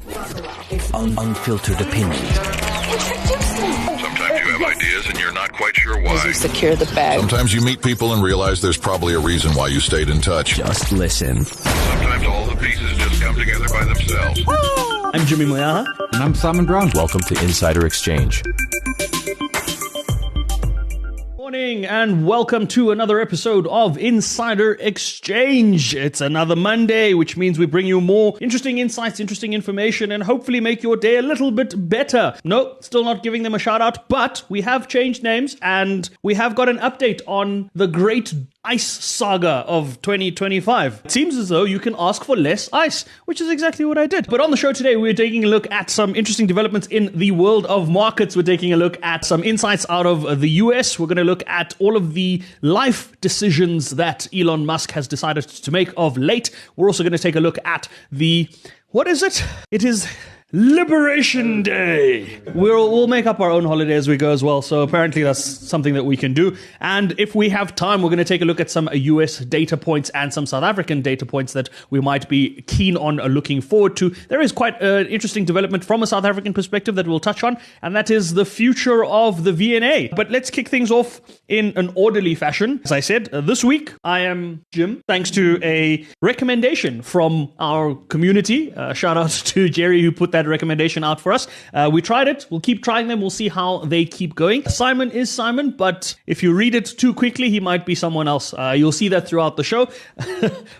Unfiltered opinions. Sometimes you have ideas and you're not quite sure why. As you secure the bag. Sometimes you meet people and realize there's probably a reason why you stayed in touch. Just listen. Sometimes all the pieces just come together by themselves. I'm Jimmy Moyaha. And I'm Simon Brown. Welcome to Insider Exchange. Morning and welcome to another episode of Insider Exchange. It's another Monday, which means we bring you more interesting insights, interesting information, and hopefully make your day a little bit better. No, still not giving them a shout out, but we have changed names and we have got an update on the great ice saga of 2025. It seems as though you can ask for less ice, which is exactly what I did. But on the show today, we're taking a look at some interesting developments in the world of markets. We're taking a look at some insights out of the US. We're going to look at all of the life decisions that Elon Musk has decided to make of late. We're also going to take a look at what is it? It is Liberation Day. We'll make up our own holiday as we go as well. So apparently that's something that we can do. And if we have time, we're going to take a look at some US data points and some South African data points that we might be keen on looking forward to. There is quite an interesting development from a South African perspective that we'll touch on, and that is the future of the VNA. But let's kick things off in an orderly fashion. As I said, this week I am Jim, thanks to a recommendation from our community. Shout out to Jerry who put that recommendation out for us. We tried it. We'll keep trying them. We'll see how they keep going. Simon is Simon, but if you read it too quickly, he might be someone else. You'll see that throughout the show.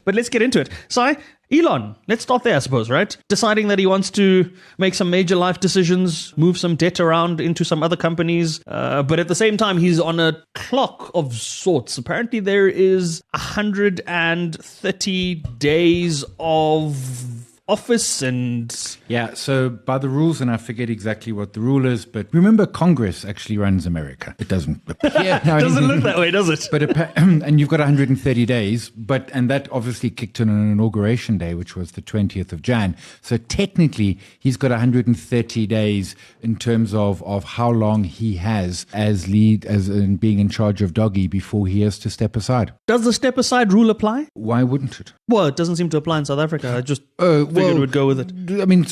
But let's get into it. Si, Elon, let's start there, I suppose, right? Deciding that he wants to make some major life decisions, move some debt around into some other companies, but at the same time, he's on a clock of sorts. Apparently, there is 130 days of office and... Yeah, so by the rules, and I forget exactly what the rule is, but remember Congress actually runs America. It doesn't appear. No, doesn't look that way, does it? But and you've got 130 days, and that obviously kicked in on an inauguration day, which was the 20th of Jan. So technically, he's got 130 days in terms of how long he has as in being in charge of DOGE before he has to step aside. Does the step aside rule apply? Why wouldn't it? Well, it doesn't seem to apply in South Africa. I just figured we'd go with it. I mean,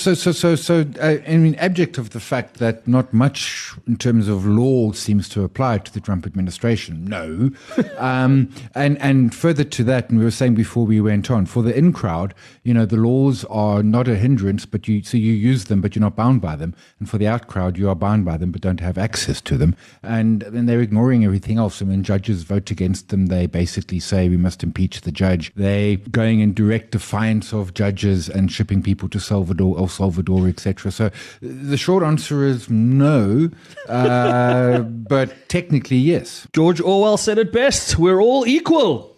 abject of the fact that not much in terms of law seems to apply to the Trump administration. No. And further to that, and we were saying before we went on, for the in crowd, the laws are not a hindrance, but you use them, but you're not bound by them. And for the out crowd, you are bound by them, but don't have access to them. And then they're ignoring everything else. And when judges vote against them, they basically say we must impeach the judge. They going in direct defiance of judges and shipping people to El Salvador, etc. So the short answer is no, but technically yes. George Orwell said it best. We're all equal.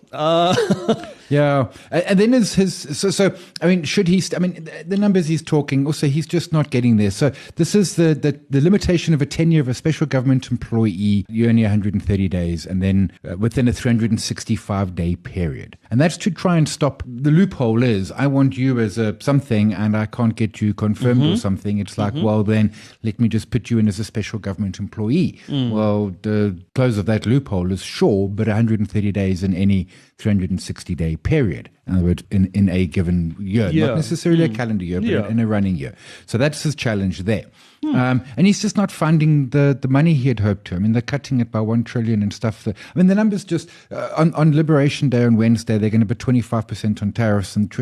Yeah, and then should he? The numbers he's talking. Also, he's just not getting there. So this is the limitation of a tenure of a special government employee. You only 130 days, and then within a 365-day period, and that's to try and stop the loophole. Is I want you as a something, and I can't get you confirmed or something. It's like, well, then let me just put you in as a special government employee. Well, the close of that loophole is sure, but 130 days in any 360-day period. In other words, in a given year, not necessarily a calendar year, but in a running year. So that's his challenge there. And he's just not funding the money he had hoped to. I mean, they're cutting it by 1 trillion and stuff. The numbers just, on Liberation Day on Wednesday, they're going to put 25% on tariffs, and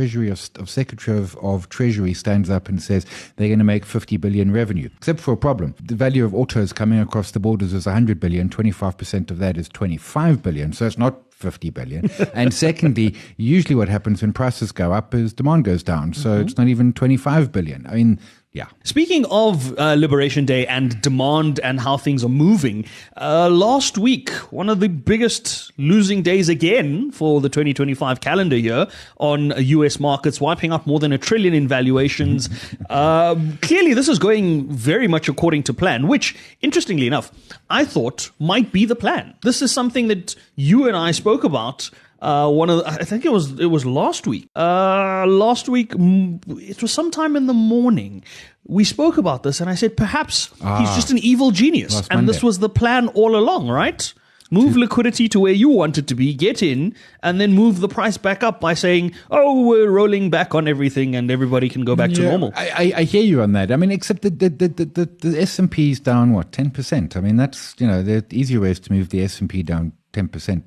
Secretary of Treasury stands up and says they're going to make 50 billion revenue, except for a problem. The value of autos coming across the borders is 100 billion, 25% of that is 25 billion. So it's not 50 billion. And secondly, usually what happens when prices go up is demand goes down. So it's not even 25 billion. I mean, yeah. Speaking of Liberation Day and demand and how things are moving, last week, one of the biggest losing days again for the 2025 calendar year on US markets, wiping out more than $1 trillion in valuations. Clearly, this is going very much according to plan, which, interestingly enough, I thought might be the plan. This is something that you and I spoke about. I think it was last week. Last week, it was sometime in the morning. We spoke about this, and I said perhaps he's just an evil genius, and this was the plan all along, right? Move liquidity to where you want it to be, get in, and then move the price back up by saying, oh, we're rolling back on everything and everybody can go back to normal. I hear you on that. I mean, except the S&P is down, 10%? I mean, that's, there are easier ways to move the S&P down 10%.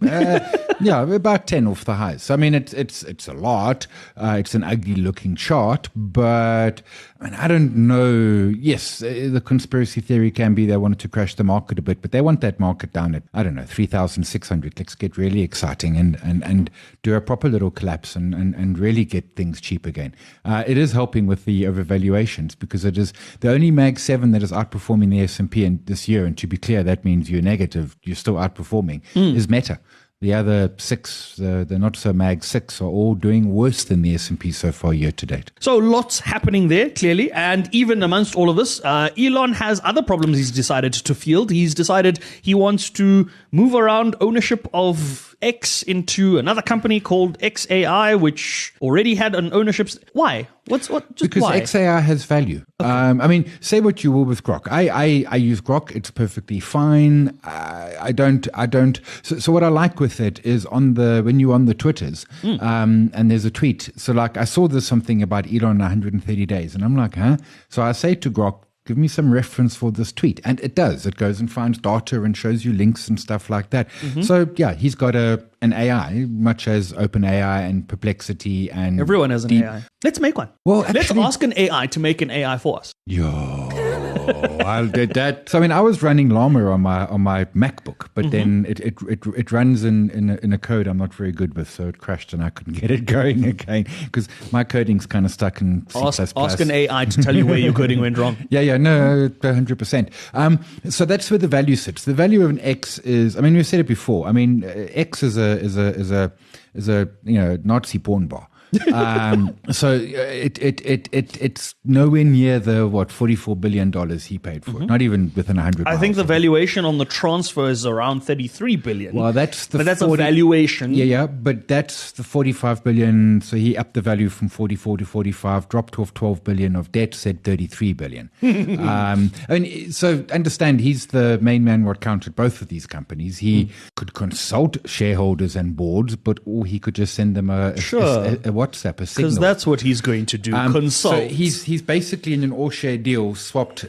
Yeah, about 10 off the highs. I mean, it's a lot. It's an ugly looking chart, but I mean, I don't know. Yes, the conspiracy theory can be they wanted to crash the market a bit, but they want that market down at, 3,600. Let's get really exciting and do a proper little collapse and really get things cheap again. It is helping with the overvaluations because it is the only Mag 7 that is outperforming the S&P this year. And to be clear, that means you're negative. You're still outperforming. Is Meta. The other 6, the not so Mag 6, are all doing worse than the S&P so far year to date. So lots happening there, clearly. And even amongst all of this, Elon has other problems he's decided to field. He's decided he wants to move around ownership of X into another company called XAI, which already had an ownership. Why? Because why? XAI has value. Okay. I mean, say what you will with Grok. I use Grok. It's perfectly fine. I don't. So what I like with it is when you're on the Twitters, and there's a tweet. So like I saw there's something about Elon 130 days, and I'm like, huh? So I say to Grok, give me some reference for this tweet. And it does. It goes and finds data and shows you links and stuff like that. Mm-hmm. So, yeah, he's got an AI, much as OpenAI and Perplexity and... Everyone has an AI. Let's make one. Well, let's ask an AI to make an AI for us. Yo, I'll do that. So, I mean, I was running Llama on my MacBook, but then it runs in a code I'm not very good with, so it crashed and I couldn't get it going again because my coding's kind of stuck in C++. Ask an AI to tell you where your coding went wrong. Yeah, no, 100%. So that's where the value sits. The value of an X is, I mean, we've said it before. I mean, X is a Nazi porn bar. So it's nowhere near the $44 billion he paid for it. Not even within 100. I think the valuation on the transfer is around 33 billion. Well, that's a valuation. Yeah, but that's the 45 billion. So he upped the value from 44 to 45, dropped off 12 billion of debt, said 33 billion. I mean, so understand he's the main man what counted both of these companies. He could consult shareholders and boards, or he could just send them a WhatsApp, a signal. Because that's what he's going to do, consult. So he's basically in an all-share deal swapped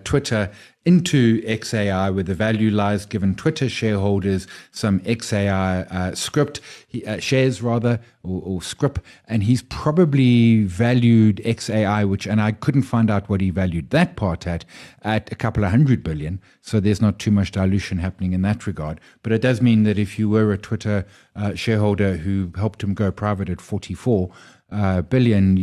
Twitter into XAI where the value lies, given Twitter shareholders some XAI shares or scrip, and he's probably valued XAI, and I couldn't find out what he valued that part at a couple of $100 billion, so there's not too much dilution happening in that regard. But it does mean that if you were a Twitter shareholder who helped him go private at 44 billion,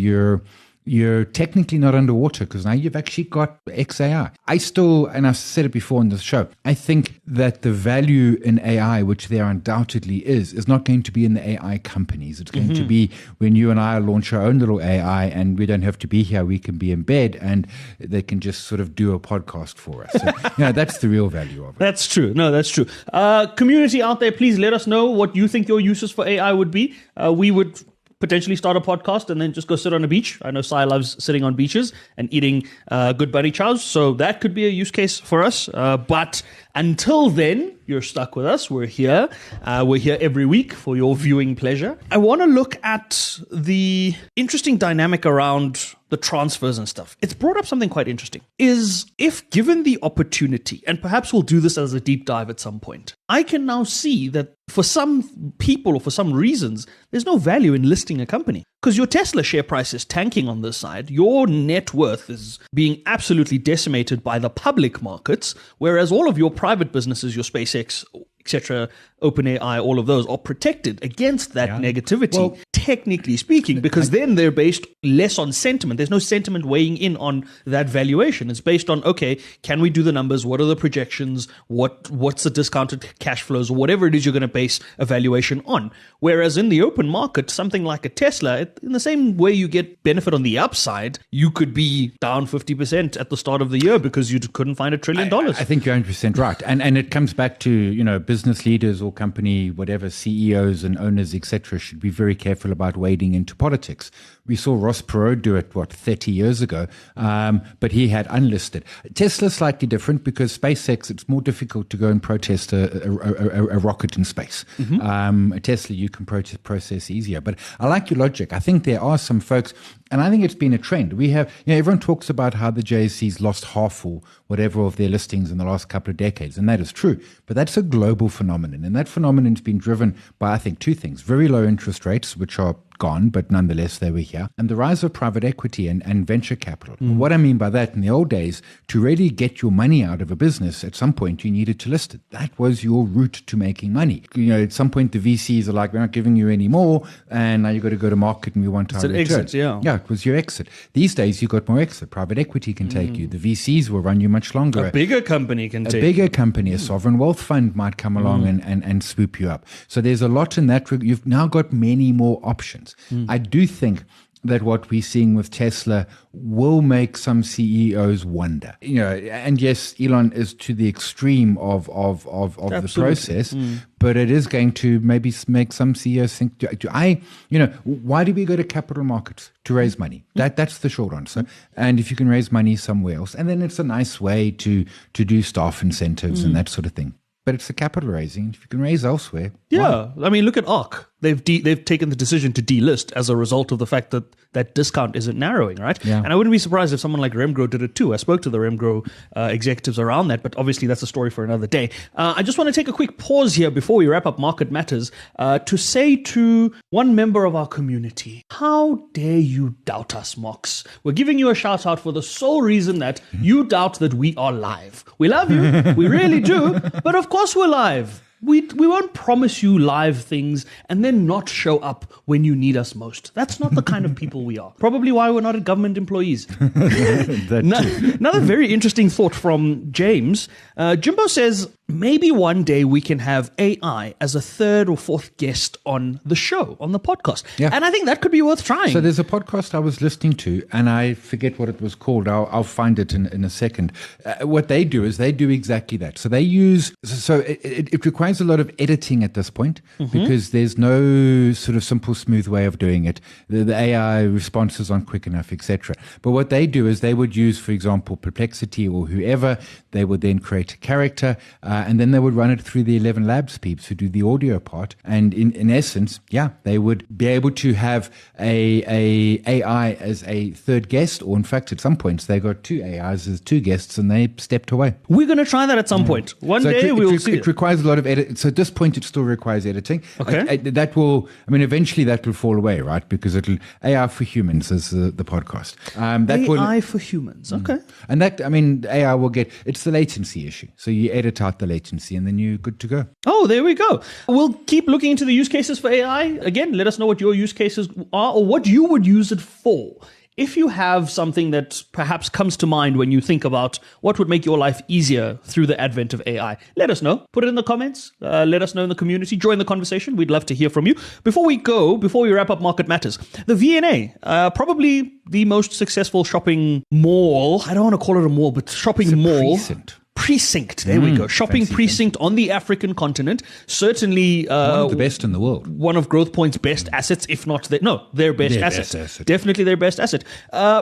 you're technically not underwater because now you've actually got XAI. And I've said it before in this show, I think that the value in AI, which there undoubtedly is not going to be in the AI companies. It's going to be when you and I launch our own little AI and we don't have to be here. We can be in bed and they can just sort of do a podcast for us. So, that's the real value of it. That's true. No, that's true. Community out there, please let us know what you think your uses for AI would be. We would potentially start a podcast and then just go sit on a beach. I know Sai loves sitting on beaches and eating good bunny chows, so that could be a use case for us. But until then, you're stuck with us. We're here. We're here every week for your viewing pleasure. I want to look at the interesting dynamic around the transfers and stuff. It's brought up something quite interesting. Is if given the opportunity, and perhaps we'll do this as a deep dive at some point, I can now see that for some people or for some reasons, there's no value in listing a company. Because your Tesla share price is tanking on this side. Your net worth is being absolutely decimated by the public markets, whereas all of your private businesses, your SpaceX, etc., OpenAI, all of those are protected against that negativity, well, technically speaking, because then they're based less on sentiment. There's no sentiment weighing in on that valuation. It's based on, okay, can we do the numbers? What are the projections? What's the discounted cash flows or whatever it is you're going to base a valuation on? Whereas in the open market, something like a Tesla, in the same way you get benefit on the upside, you could be down 50% at the start of the year because you couldn't find $1 trillion. I think you're 100% right. And it comes back to, business leaders or company, whatever, CEOs and owners, etc., should be very careful about wading into politics. We saw Ross Perot do it, 30 years ago, but he had unlisted. Tesla's slightly different because SpaceX, it's more difficult to go and protest a rocket in space. A Tesla, you can process easier. But I like your logic. I think there are some folks, and I think it's been a trend. We have, everyone talks about how the JSE's lost half or whatever of their listings in the last couple of decades, and that is true. But that's a global phenomenon, and that phenomenon's been driven by, I think, two things. Very low interest rates, which are gone, but nonetheless they were here, and the rise of private equity and venture capital. What I mean by that, in the old days, to really get your money out of a business, at some point you needed to list it. That was your route to making money. At some point the VCs are like, we're not giving you any more, and now you've got to go to market and we want our return. It's an exit, yeah. Yeah, it was your exit. These days you've got more exit. Private equity can take you. The VCs will run you much longer. A bigger company can take you. A bigger company, a sovereign wealth fund might come along and swoop you up. So there's a lot in that. You've now got many more options. I do think that what we're seeing with Tesla will make some CEOs wonder. And yes, Elon is to the extreme of the process, but it is going to maybe make some CEOs think, why do we go to capital markets? To raise money. That's the short answer. And if you can raise money somewhere else, and then it's a nice way to do staff incentives and that sort of thing. But it's the capital raising. If you can raise elsewhere. Yeah. Why? I mean, look at ARK. They've taken the decision to delist as a result of the fact that that discount isn't narrowing, right? Yeah. And I wouldn't be surprised if someone like Remgro did it too. I spoke to the Remgro executives around that, but obviously that's a story for another day. I just want to take a quick pause here before we wrap up Market Matters to say to one member of our community, how dare you doubt us, Mox? We're giving you a shout out for the sole reason that you doubt that we are live. We love you. We really do. But of course we're live. We won't promise you live things and then not show up when you need us most. That's not the kind of people we are. Probably why we're not government employees. Another very interesting thought from James. Jimbo says, maybe one day we can have AI as a third or fourth guest on the show, on the podcast. Yeah. And I think that could be worth trying. So there's a podcast I was listening to, and I forget what it was called. I'll find it in a second. What they do is they do exactly that. So they use, it requires a lot of editing at this point because there's no sort of simple, smooth way of doing it. The AI responses aren't quick enough, etc. But what they do is they would use, for example, Perplexity or whoever. They would then create a character, and then they would run it through the 11 Labs peeps who do the audio part. And in essence, they would be able to have a AI as a third guest, or in fact, at some points, they got two AIs as two guests, and they stepped away. We're going to try that at some point. One day we'll see. It requires a lot of edit. So at this point, it still requires editing. Okay. Eventually that will fall away, right? Because AI for Humans is the podcast. AI for Humans. Okay. And AI will it's the latency issue. So you edit out the latency and then you're good to go. Oh, there we go. We'll keep looking into the use cases for AI. Again, let us know what your use cases are or what you would use it for. If you have something that perhaps comes to mind when you think about what would make your life easier through the advent of AI, let us know. Put it in the comments. Let us know in the community. Join the conversation. We'd love to hear from you. Before we wrap up Market Matters, the VNA, probably the most successful shopping mall. I don't want to call it a mall, but shopping mall. Precinct. There we go. Shopping precinct on the African continent. Certainly one of the best in the world. One of Growth Point's best assets, if not their best asset. Definitely their best asset.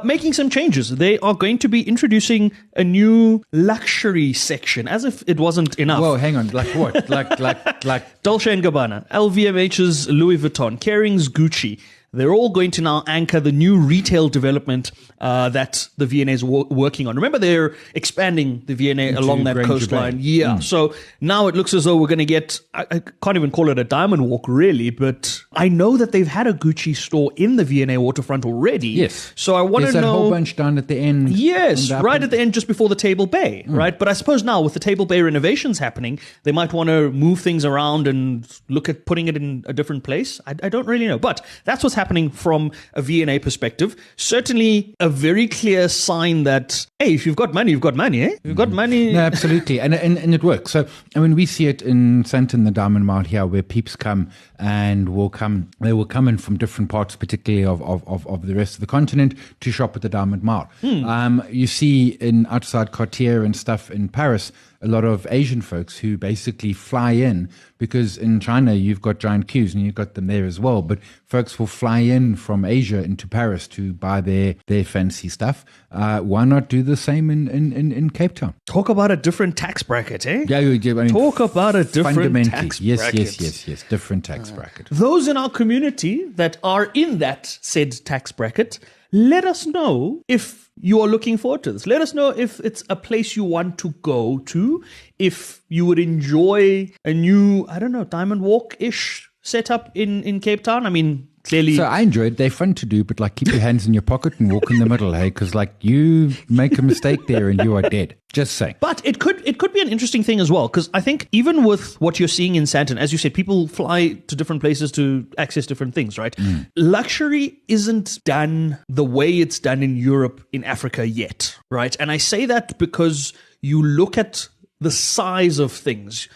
Making some changes. They are going to be introducing a new luxury section, as if it wasn't enough. Well, hang on. Like what? like Dolce & Gabbana, LVMH's Louis Vuitton, Kering's Gucci. They're all going to now anchor the new retail development that the VNA is working on. Remember, they're expanding the VNA along that coastline. Yeah. So now it looks as though we're going to get, I can't even call it a diamond walk, really, but I know that they've had a Gucci store in the VNA waterfront already. Yes. So I want to know. There's a whole bunch down at the end. Yes, right at the end, just before the Table Bay, right? But I suppose now with the Table Bay renovations happening, they might want to move things around and look at putting it in a different place. I don't really know. But that's what's happening from a VNA perspective. Certainly a very clear sign that, hey, if you've got money, you've got money, eh? If you've got money. No, absolutely. And it works. So, we see it in Sandton, the Diamond Mart here, where peeps come and they will come in from different parts, particularly of the rest of the continent, to shop at the Diamond Mart. You see in outside Cartier and stuff in Paris, a lot of Asian folks who basically fly in, because in China you've got giant queues and you've got them there as well. But folks will fly in from Asia into Paris to buy their fancy stuff. Why not do the same in Cape Town? Talk about a different tax bracket, eh? Yeah, I mean, talk about a different fundamentally, tax yes, bracket. yes, different tax bracket. Those in our community that are in that said tax bracket, let us know if you are looking forward to this. Let us know if it's a place you want to go to, if you would enjoy a new, I don't know, Diamond Walk-ish setup in Cape Town. I mean, clearly. So I enjoy it. They're fun to do, but like keep your hands in your pocket and walk in the middle, hey? Because like you make a mistake there and you are dead. Just saying. But it could be an interesting thing as well, because I think even with what you're seeing in Sandton, as you said, people fly to different places to access different things, right? Luxury isn't done the way it's done in Europe, in Africa yet, right? And I say that because you look at the size of things.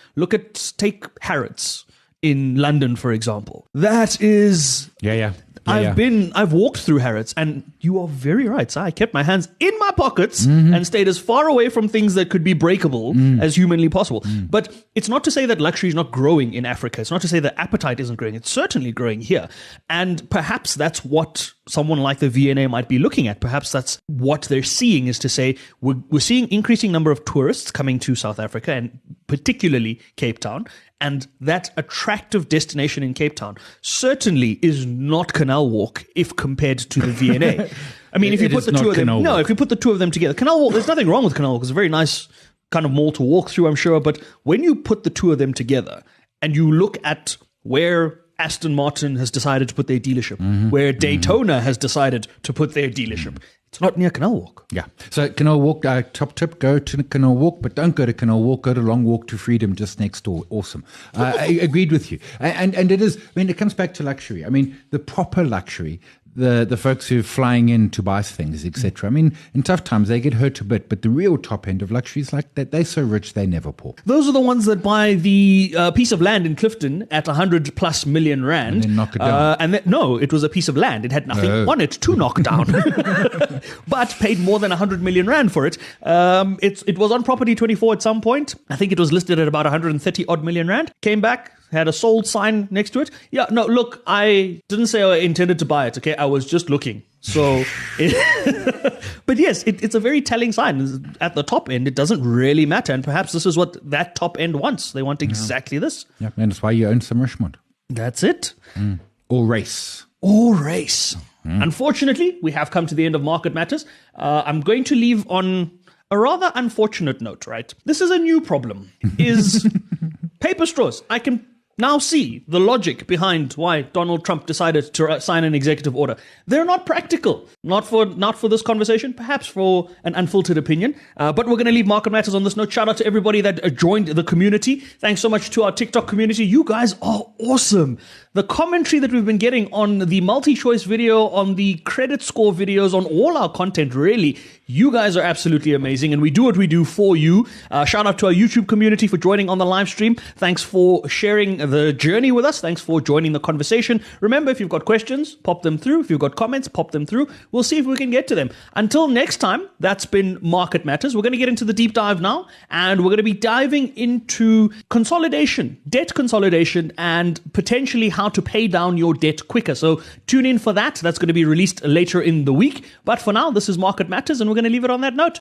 Take Harrods in London, for example. That is... Yeah. I've walked through Harrods, and you are very right. So I kept my hands in my pockets and stayed as far away from things that could be breakable as humanly possible. But it's not to say that luxury is not growing in Africa. It's not to say that appetite isn't growing. It's certainly growing here. And perhaps that's what someone like the VNA might be looking at. Perhaps that's what they're seeing, is to say, we're seeing increasing number of tourists coming to South Africa, and particularly Cape Town. And that attractive destination in Cape Town certainly is not Canal Walk if compared to the VNA. I mean, if you put the two of them, if you put the two of them together, Canal Walk, there's nothing wrong with Canal Walk. It's a very nice kind of mall to walk through, I'm sure. But when you put the two of them together and you look at where Aston Martin has decided to put their dealership, where Daytona has decided to put their dealership, it's not near Canal Walk. Yeah. So Canal Walk, top tip, go to Canal Walk, but don't go to Canal Walk, go to Long Walk to Freedom just next door. Awesome. I agreed with you. And it is, I mean, it comes back to luxury. I mean, the proper luxury, the folks who are flying in to buy things, etc. I mean, in tough times, they get hurt a bit, but the real top end of luxury is like that. They're so rich, they never poor. Those are the ones that buy the piece of land in Clifton at 100+ million rand. And then knock it down. No, it was a piece of land. It had nothing on it to knock down, but paid more than 100 million rand for it. It was on Property 24 at some point. I think it was listed at about 130 odd million rand. Came back, had a sold sign next to it. Yeah, no, look, I didn't say I intended to buy it, okay? I was just looking. So, but yes, it's a very telling sign. At the top end, it doesn't really matter. And perhaps this is what that top end wants. They want exactly this. Yeah, and that's why you own some Richmond. That's it. Or race. Unfortunately, we have come to the end of Market Matters. I'm going to leave on a rather unfortunate note, right? This is a new problem, is paper straws. I can now see the logic behind why Donald Trump decided to sign an executive order. They're not practical. Not for this conversation, perhaps for an unfiltered opinion. But we're going to leave Market Matters on this note. Shout out to everybody that joined the community. Thanks so much to our TikTok community. You guys are awesome. The commentary that we've been getting on the multi-choice video, on the credit score videos, on all our content, really, you guys are absolutely amazing, and we do what we do for you. Shout out to our YouTube community for joining on the live stream. Thanks for sharing the journey with us. Thanks for joining the conversation. Remember, if you've got questions, pop them through. If you've got comments, pop them through. We'll see if we can get to them. Until next time, that's been Market Matters. We're going to get into the deep dive now, and we're going to be diving into consolidation, debt consolidation, and potentially how to pay down your debt quicker. So tune in for that. That's going to be released later in the week. But for now, this is Market Matters, and we're going to leave it on that note.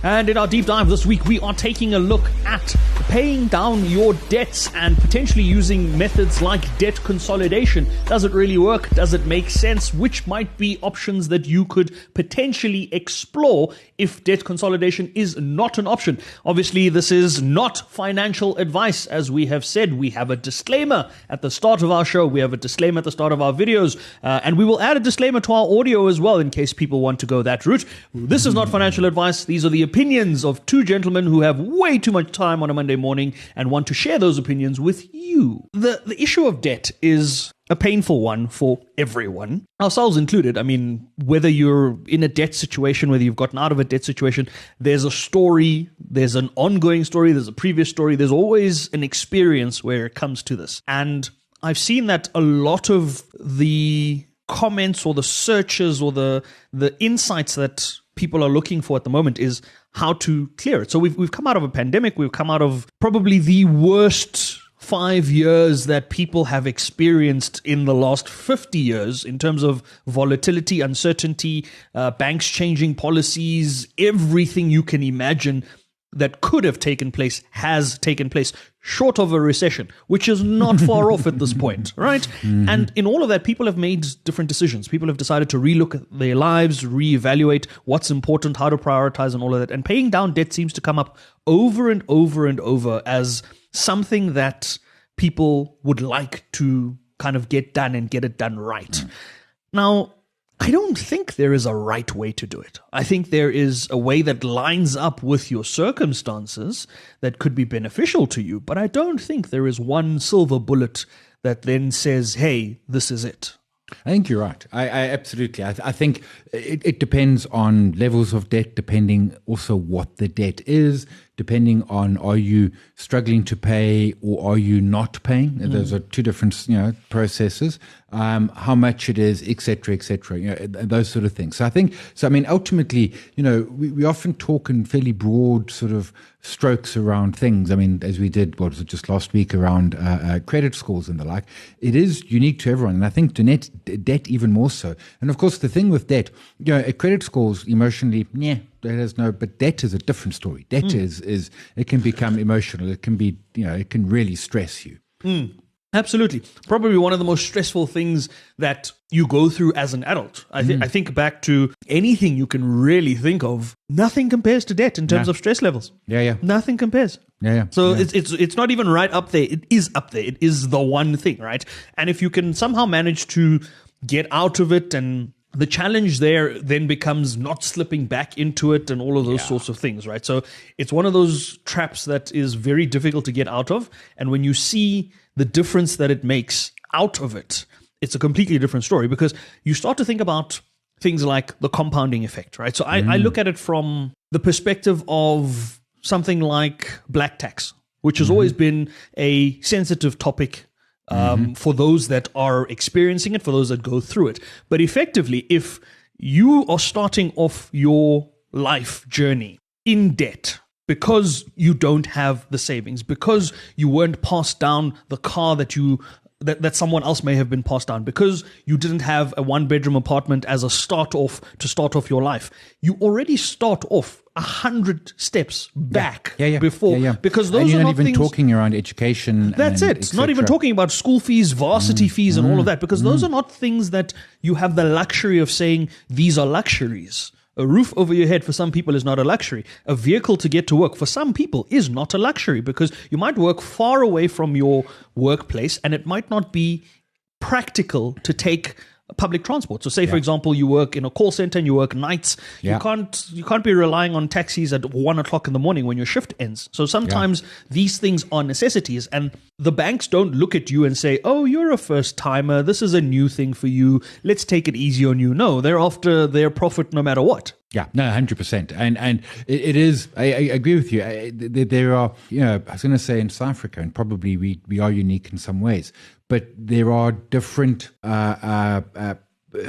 And in our deep dive this week, we are taking a look at paying down your debts and potentially using methods like debt consolidation. Does it really work? Does it make sense? Which might be options that you could potentially explore if debt consolidation is not an option? Obviously, this is not financial advice. As we have said, we have a disclaimer at the start of our show. We have a disclaimer at the start of our videos. And we will add a disclaimer to our audio as well in case people want to go that route. This is not financial advice. These are the opinions of two gentlemen who have way too much time on a Monday morning and want to share those opinions with you. The issue of debt is a painful one for everyone, ourselves included. I mean, whether you're in a debt situation, whether you've gotten out of a debt situation, there's a story, there's an ongoing story, there's a previous story, there's always an experience where it comes to this. And I've seen that a lot of the comments or the searches or the insights that people are looking for at the moment is how to clear it. So we've come out of a pandemic. We've come out of probably the worst 5 years that people have experienced in the last 50 years in terms of volatility, uncertainty, banks changing policies, everything you can imagine that could have taken place has taken place, short of a recession, which is not far off at this point, right? Mm-hmm. And in all of that, people have made different decisions. People have decided to relook at their lives, reevaluate what's important, how to prioritize, and all of that. And paying down debt seems to come up over and over and over as something that people would like to kind of get done and get it done right. Mm. Now, I don't think there is a right way to do it. I think there is a way that lines up with your circumstances that could be beneficial to you, but I don't think there is one silver bullet that then says, hey, this is it. I think you're right. I absolutely. I think it depends on levels of debt, depending also what the debt is, depending on are you struggling to pay or are you not paying. Those are two different processes. How much it is, et cetera, those sort of things. So I mean, ultimately, we often talk in fairly broad sort of strokes around things. I mean, as we did, what was it, just last week around credit scores and the like. It is unique to everyone. And I think debt even more so. And of course, the thing with debt, a credit scores emotionally, but debt is a different story. Debt is it can become emotional. It can be, it can really stress you. Absolutely. Probably one of the most stressful things that you go through as an adult. I think back to anything you can really think of. Nothing compares to debt in terms of stress levels. Yeah. Nothing compares. Yeah. So it's not even right up there. It is up there. It is the one thing, right? And if you can somehow manage to get out of it, and the challenge there then becomes not slipping back into it and all of those sorts of things, right? So it's one of those traps that is very difficult to get out of. And when you see the difference that it makes out of it, it's a completely different story, because you start to think about things like the compounding effect, right? So I look at it from the perspective of something like black tax, which has always been a sensitive topic for those that are experiencing it, for those that go through it. But effectively, if you are starting off your life journey in debt because you don't have the savings, because you weren't passed down the car that someone else may have been passed down, because you didn't have a one-bedroom apartment as a start off your life, you already start off 100 steps back before. Because those and you're are not not even things, talking around education. That's it. It's not even talking about school fees, varsity fees, and all of that, because those are not things that you have the luxury of saying these are luxuries. A roof over your head for some people is not a luxury. A vehicle to get to work for some people is not a luxury, because you might work far away from your workplace and it might not be practical to take public transport. So say, for example, you work in a call center and you work nights. You can't be relying on taxis at 1:00 in the morning when your shift ends. So sometimes these things are necessities, and the banks don't look at you and say, oh, you're a first timer. This is a new thing for you. Let's take it easy on you. No, they're after their profit no matter what. Yeah, no, 100%. And it is, I agree with you. There are, I was going to say in South Africa, and probably we are unique in some ways, but there are different,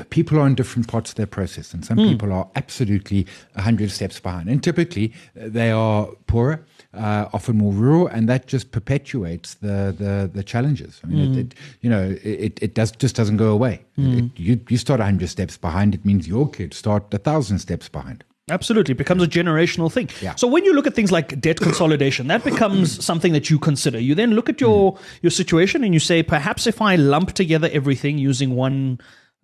people are in different parts of their process, and some people are absolutely 100 steps behind. And typically they are poorer, often more rural, and that just perpetuates the challenges. I mean, it just doesn't go away. You start 100 steps behind, it means your kids start 1,000 steps behind. Absolutely. It becomes a generational thing. Yeah. So when you look at things like debt consolidation, that becomes something that you consider. You then look at your situation and you say, perhaps if I lump together everything using one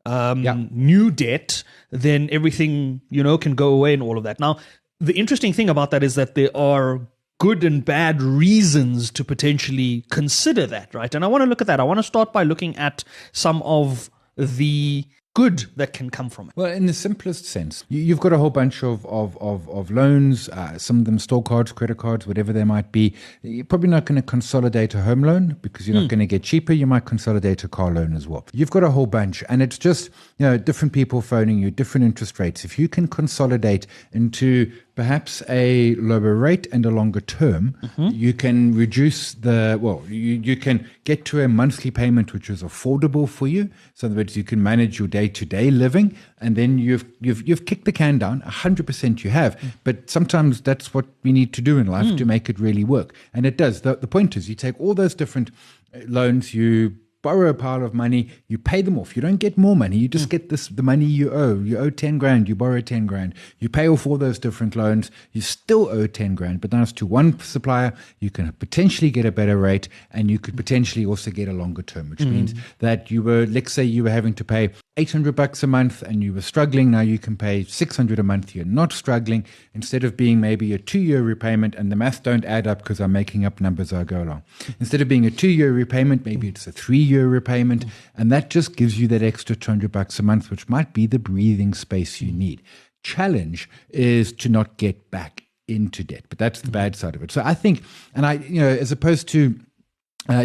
new debt, then everything, can go away and all of that. Now, the interesting thing about that is that there are good and bad reasons to potentially consider that, right? And I want to look at that. I want to start by looking at some of the good that can come from it. Well, in the simplest sense, you've got a whole bunch of loans, some of them store cards, credit cards, whatever they might be. You're probably not going to consolidate a home loan because you're not going to get cheaper. You might consolidate a car loan as well. You've got a whole bunch, and it's just, different people phoning you, different interest rates. If you can consolidate into perhaps a lower rate and a longer term, you can reduce you can get to a monthly payment which is affordable for you. So in other words, you can manage your day-to-day living, and then you've kicked the can down. 100% you have, but sometimes that's what we need to do in life to make it really work, and it does. The point is, you take all those different loans, you borrow a pile of money, you pay them off. You don't get more money. You just get the money you owe. You owe 10 grand, you borrow 10 grand. You pay off all those different loans. You still owe 10 grand, but now it's to one supplier. You can potentially get a better rate, and you could potentially also get a longer term, which means that let's say you were having to pay $800 a month and you were struggling. Now you can pay $600 a month. You're not struggling. Instead of being maybe a 2-year repayment, and the math don't add up because I'm making up numbers as I go along. Instead of being a 2-year repayment, maybe it's a 3-year repayment, and that just gives you that extra $200 a month, which might be the breathing space you need. Challenge is to not get back into debt, but that's the bad side of it. So I think, and as opposed to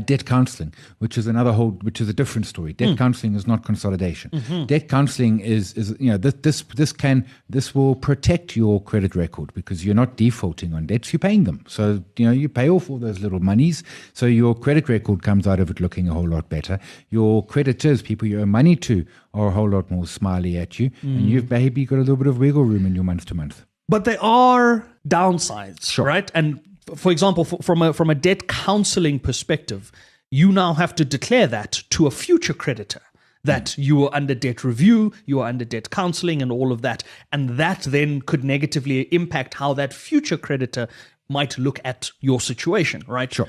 debt counseling, which is a different story. Debt counseling is not consolidation. Debt counseling is this will protect your credit record because you're not defaulting on debts, you're paying them. So you pay off all those little monies, so your credit record comes out of it looking a whole lot better. Your creditors, people you owe money to, are a whole lot more smiley at you, and you've maybe got a little bit of wiggle room in your month to month. But there are downsides, Sure. right? And for example, from a debt counseling perspective, you now have to declare that to a future creditor that you are under debt review, you are under debt counseling and all of that. And that then could negatively impact how that future creditor might look at your situation, right? Sure.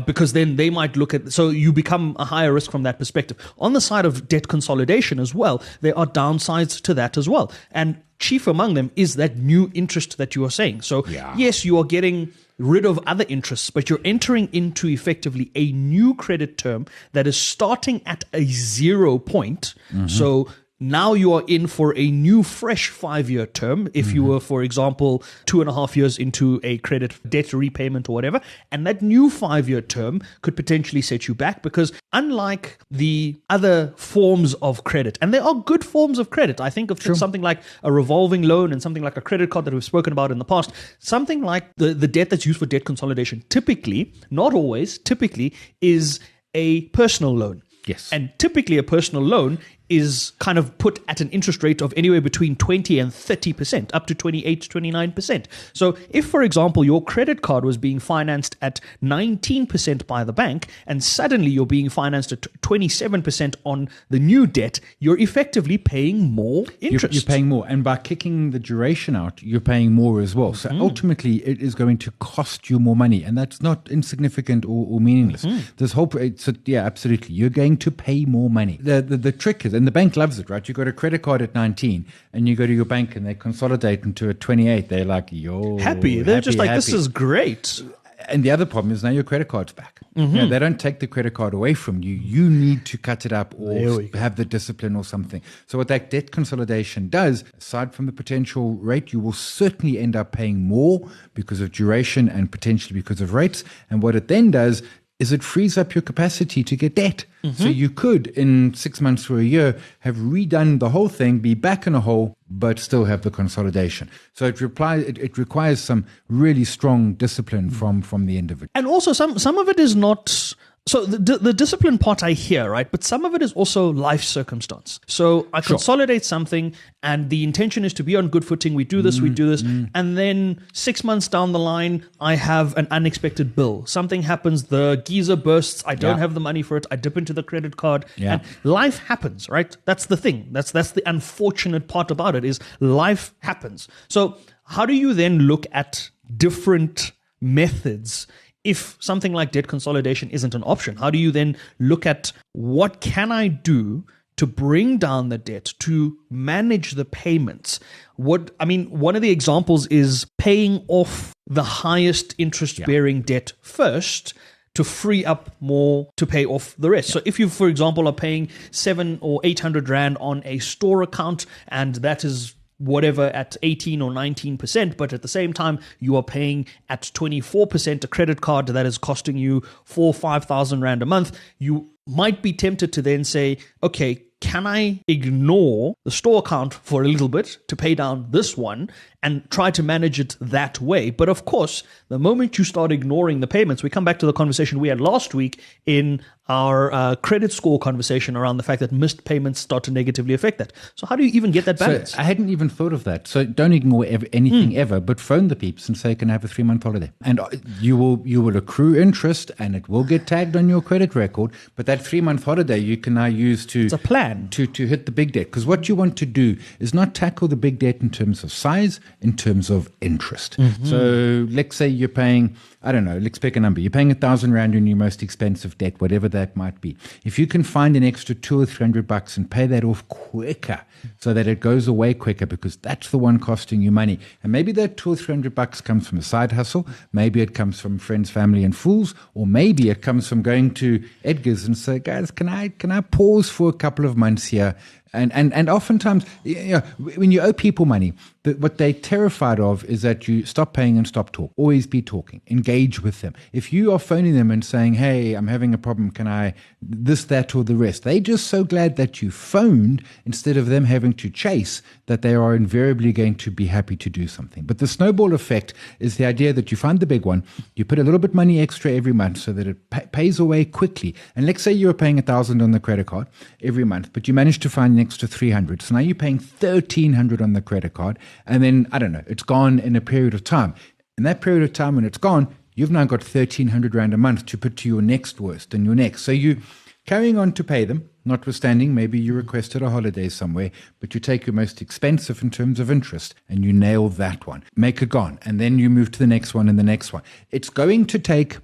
Because then they might look at, so you become a higher risk from that perspective. On the side of debt consolidation as well, there are downsides to that as well. And chief among them is that new interest that you are saying. So yes, you are getting rid of other interests, but you're entering into effectively a new credit term that is starting at a 0 point. So now you are in for a new, fresh 5-year term. If you were, for example, 2.5 years into a credit debt repayment or whatever, and that new 5-year term could potentially set you back because unlike the other forms of credit, and there are good forms of credit, I think of something like a revolving loan and something like a credit card that we've spoken about in the past, something like the debt that's used for debt consolidation, typically, not always, typically is a personal loan. Yes. And typically a personal loan is kind of put at an interest rate of anywhere between 20 and 30%, up to 28 to 29%. So if, for example, your credit card was being financed at 19% by the bank, and suddenly you're being financed at 27% on the new debt, you're effectively paying more interest. You're paying more. And by kicking the duration out, you're paying more as well. So ultimately, it is going to cost you more money. And that's not insignificant or meaningless. This whole, absolutely. You're going to pay more money. The trick is, and the bank loves it, right? You got a credit card at 19 and you go to your bank and they consolidate into a 28. They're like, happy. They're just like, this is great. And the other problem is now your credit card's back. They don't take the credit card away from you. You need to cut it up or have the discipline or something. So what that debt consolidation does, aside from the potential rate, you will certainly end up paying more because of duration and potentially because of rates. And what it then does is it frees up your capacity to get debt. So you could, in 6 months or a year, have redone the whole thing, be back in a hole, but still have the consolidation. So it requires some really strong discipline from the individual. And also some of it is not... So the discipline part I hear, right? But some of it is also life circumstance. So I consolidate something and the intention is to be on good footing. We do this. And then 6 months down the line, I have an unexpected bill. Something happens. The geyser bursts. I don't have the money for it. I dip into the credit card and life happens, right? That's the thing. That's the unfortunate part about it is life happens. So how do you then look at different methods if something like debt consolidation isn't an option? How do you then look at what can I do to bring down the debt, to manage the payments? One of the examples is paying off the highest interest-bearing debt first to free up more to pay off the rest. So if you, for example, are paying 700 or 800 Rand on a store account, and that is whatever at 18 or 19%, but at the same time, you are paying at 24% a credit card that is costing you 4,000 or 5,000 Rand a month, you might be tempted to then say, okay, can I ignore the store account for a little bit to pay down this one and try to manage it that way? But of course, the moment you start ignoring the payments, we come back to the conversation we had last week in our credit score conversation around the fact that missed payments start to negatively affect that. So how do you even get that balance? So I hadn't even thought of that. So don't ignore anything ever, but phone the peeps and say, can I have a 3-month holiday? And you will accrue interest and it will get tagged on your credit record. But that 3-month holiday you can now use to... It's a plan. To hit the big debt. Because what you want to do is not tackle the big debt in terms of size, in terms of interest. So let's say you're paying, I don't know, let's pick a number. You're paying 1,000 Rand on your most expensive debt, whatever that might be. If you can find an extra $200 or $300 and pay that off quicker so that it goes away quicker, because that's the one costing you money. And maybe that $200 or $300 comes from a side hustle. Maybe it comes from friends, family, and fools. Or maybe it comes from going to Edgar's and say, guys, can I pause for a couple of months here? And oftentimes, when you owe people money, what they're terrified of is that you stop paying and stop talking. Always be talking. Engage with them. If you are phoning them and saying, hey, I'm having a problem, can I this, that, or the rest? They're just so glad that you phoned instead of them having to chase, that they are invariably going to be happy to do something. But the snowball effect is the idea that you find the big one, you put a little bit money extra every month so that it pays away quickly. And let's say you were paying 1,000 on the credit card every month, but you managed to find an extra 300. So now you're paying 1,300 on the credit card. And then, I don't know, it's gone in a period of time. In that period of time when it's gone, you've now got 1,300 Rand a month to put to your next worst and your next. So you carrying on to pay them, notwithstanding maybe you requested a holiday somewhere, but you take your most expensive in terms of interest and you nail that one, make it gone, and then you move to the next one and the next one. It's going to take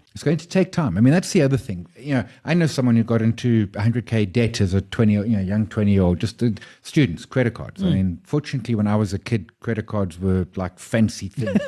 time. I mean, that's the other thing. I know someone who got into 100K debt as a young 20-year-old, just students, credit cards. I mean, fortunately, when I was a kid, credit cards were like fancy things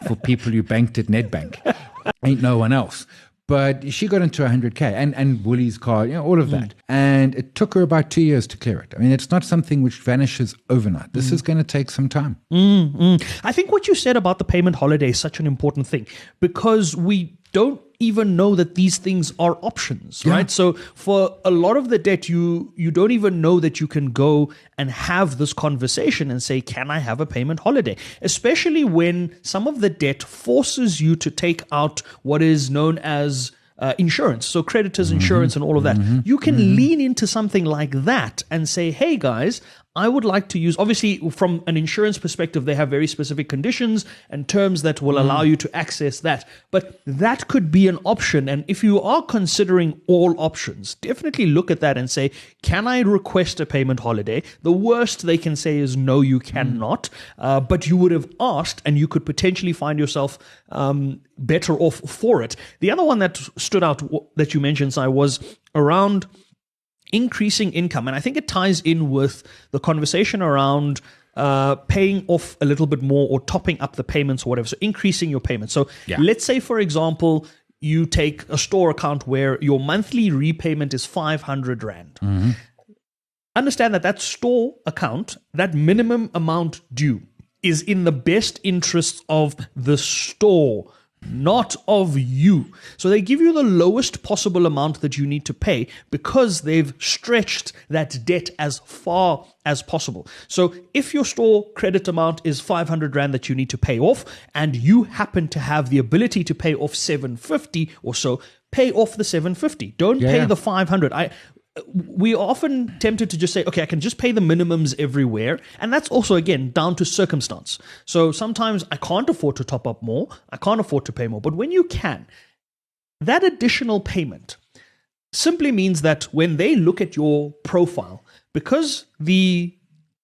for people who banked at Nedbank. Ain't no one else. But she got into 100K and Woolies card, all of that. And it took her about 2 years to clear it. I mean, it's not something which vanishes overnight. This is going to take some time. I think what you said about the payment holiday is such an important thing, because we don't even know that these things are options, right? So for a lot of the debt, you don't even know that you can go and have this conversation and say, can I have a payment holiday? Especially when some of the debt forces you to take out what is known as insurance. So creditors insurance and all of that. You can lean into something like that and say, hey guys, I would like to use, obviously from an insurance perspective, they have very specific conditions and terms that will allow you to access that. But that could be an option. And if you are considering all options, definitely look at that and say, can I request a payment holiday? The worst they can say is no, you cannot. But you would have asked and you could potentially find yourself better off for it. The other one that stood out that you mentioned, Si, was around increasing income. And I think it ties in with the conversation around paying off a little bit more or topping up the payments or whatever. So increasing your payments. So let's say, for example, you take a store account where your monthly repayment is 500 Rand. Understand that store account, that minimum amount due, is in the best interests of the store, not of you. So they give you the lowest possible amount that you need to pay because they've stretched that debt as far as possible. So if your store credit amount is 500 Rand that you need to pay off, and you happen to have the ability to pay off 750 or so, pay off the 750. Don't pay the 500. We are often tempted to just say, okay, I can just pay the minimums everywhere. And that's also, again, down to circumstance. So sometimes I can't afford to top up more. I can't afford to pay more. But when you can, that additional payment simply means that when they look at your profile, because the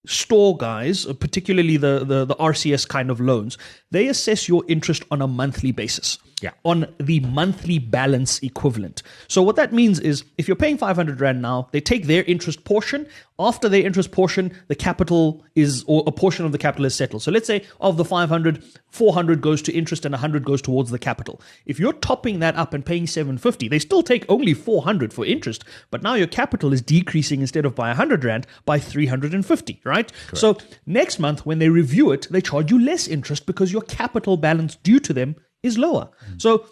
store guys, particularly the RCS kind of loans, they assess your interest on a monthly basis. On the monthly balance equivalent. So what that means is if you're paying 500 Rand now, they take their interest portion. After their interest portion, the capital is, or a portion of the capital is settled. So let's say of the 500, 400 goes to interest and 100 goes towards the capital. If you're topping that up and paying 750, they still take only 400 for interest, but now your capital is decreasing instead of by 100 Rand by 350, right? Correct. So next month when they review it, they charge you less interest because your capital balance due to them is lower. So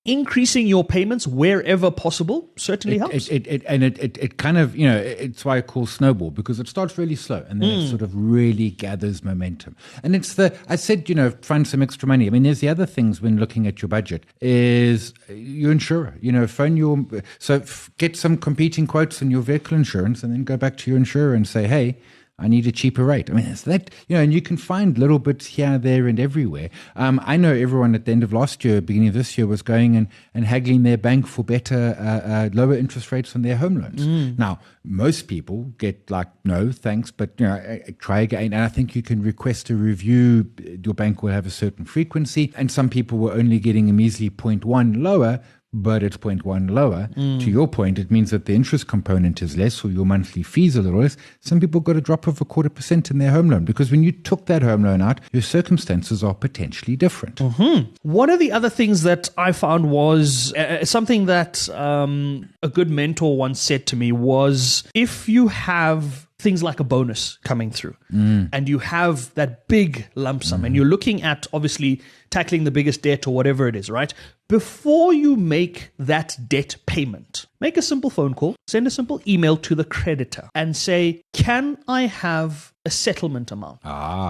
increasing your payments wherever possible certainly helps. It kind of, you know, it's why I call snowball, because it starts really slow and then it sort of really gathers momentum. And I said, you know, find some extra money. I mean, there's the other things when looking at your budget is your insurer, you know, get some competing quotes on your vehicle insurance and then go back to your insurer and say, hey, I need a cheaper rate. I mean, it's that, you know, and you can find little bits here, there, and everywhere. I know everyone at the end of last year, beginning of this year, was going and haggling their bank for better, lower interest rates on their home loans. Now, most people get like, no, thanks, but, you know, try again. And I think you can request a review. Your bank will have a certain frequency. And some people were only getting a measly 0.1 lower, but it's 0.1 lower. To your point, it means that the interest component is less, or your monthly fees are a little less. Some people got a drop of 0.25% in their home loan, because when you took that home loan out, your circumstances are potentially different. One of the other things that I found was something that a good mentor once said to me was, if you have things like a bonus coming through and you have that big lump sum and you're looking at obviously tackling the biggest debt or whatever it is, right? Before you make that debt payment, make a simple phone call, send a simple email to the creditor and say, can I have a settlement amount?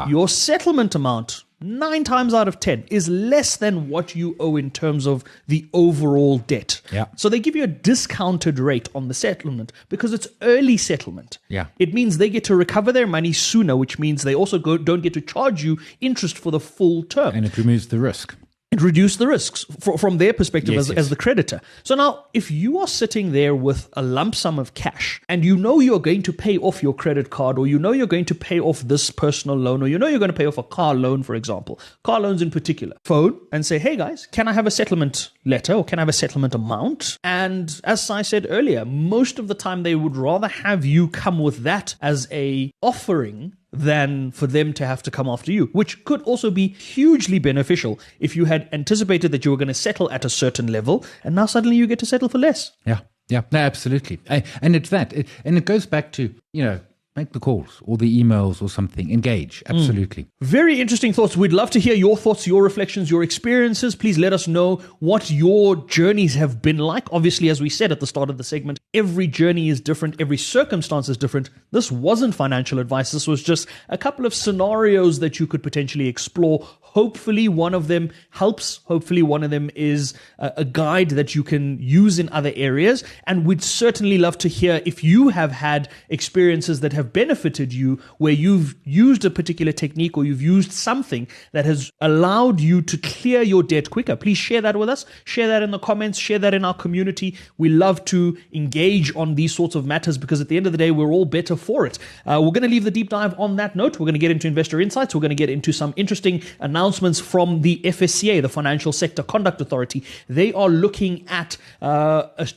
Your settlement amount, 9 times out of 10, is less than what you owe in terms of the overall debt. Yeah. So they give you a discounted rate on the settlement because it's early settlement. Yeah. It means they get to recover their money sooner, which means they also don't get to charge you interest for the full term. And it removes the risk. It reduces the risks from their perspective Yes. as the creditor. So now, if you are sitting there with a lump sum of cash and you know you're going to pay off your credit card, or you know you're going to pay off this personal loan, or you know you're going to pay off a car loan, for example, car loans in particular, phone and say, hey guys, can I have a settlement letter, or can I have a settlement amount? And as Sai said earlier, most of the time they would rather have you come with that as a offering than for them to have to come after you, which could also be hugely beneficial if you had anticipated that you were going to settle at a certain level and now suddenly you get to settle for less. Yeah, no, absolutely. And it's that. And it goes back to, you know, make the calls or the emails or something. Engage. Absolutely. Very interesting thoughts. We'd love to hear your thoughts, your reflections, your experiences. Please let us know what your journeys have been like. Obviously, as we said at the start of the segment, every journey is different. Every circumstance is different. This wasn't financial advice. This was just a couple of scenarios that you could potentially explore. Hopefully one of them helps. Hopefully one of them is a guide that you can use in other areas. And we'd certainly love to hear if you have had experiences that have benefited you, where you've used a particular technique or you've used something that has allowed you to clear your debt quicker. Please share that with us. Share that in the comments. Share that in our community. We love to engage on these sorts of matters because at the end of the day, we're all better for it. We're going to leave the deep dive on that note. We're going to get into investor insights. We're going to get into some interesting announcements from the FSCA, the Financial Sector Conduct Authority. They are looking at